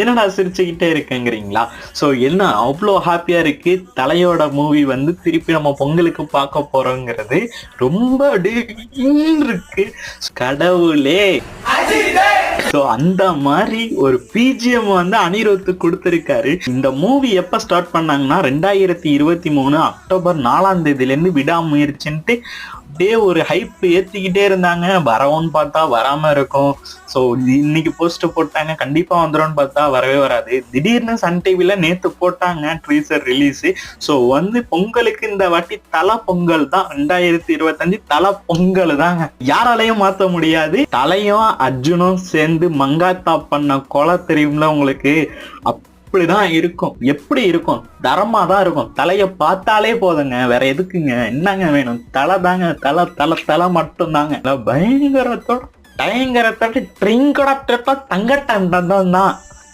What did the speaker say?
என்னடா சிரிச்சுக்கிட்டே இருக்குங்கிறீங்களா? ஸோ என்ன அவ்வளோ ஹாப்பியா இருக்கு. தலையோட மூவி வந்து திருப்பி நம்ம பொங்கலுக்கு பார்க்க போறோங்கிறது ரொம்ப அப்படியே இருக்கு. கடவுளே! ஸோ அந்த மாதிரி ஒரு பிஜிஎம் வந்து அனிருத் கொடுத்திருக்காரு. இந்த மூவி எப்ப ஸ்டார்ட் பண்ணாங்கன்னா 2023 அக்டோபர் 4ஆம் தேதியிலேருந்து விடாமுயற்சின்ட்டு அப்படியே ஒரு ஹைப் ஏத்திக்கிட்டே இருந்தாங்க. வரவும்னு பார்த்தா வராம இருக்கும். ஸோ இன்னைக்கு போஸ்ட் போட்டாங்க, கண்டிப்பா வந்துடும் பார்த்தா வரவே வராது. திடீர்னு சன் டிவில நேத்து போட்டாங்க ட்ரீசர் ரிலீஸ். ஸோ வந்து பொங்கலுக்கு இந்த வாட்டி தலை பொங்கல் தான். 2025 தலை பொங்கல் தாங்க. யாராலையும் மாத்த முடியாது. தலையும் அர்ஜுனும் சேர்ந்து மங்காத்தா பண்ண கொலை தெரியும்ல உங்களுக்கு. அப்படிதான் இருக்கும். எப்படி இருக்கும்? தரமா தான் இருக்கும். தலைய பார்த்தாலே போதுங்க, வேற எதுக்குங்க, என்னங்க வேணும்? தலை தாங்க, தலை தலை தலை மட்டும் தாங்க. பயங்கரத்தோட பயங்கரத்தோட ட்ரிங்கோட தங்கட்டம் தான்.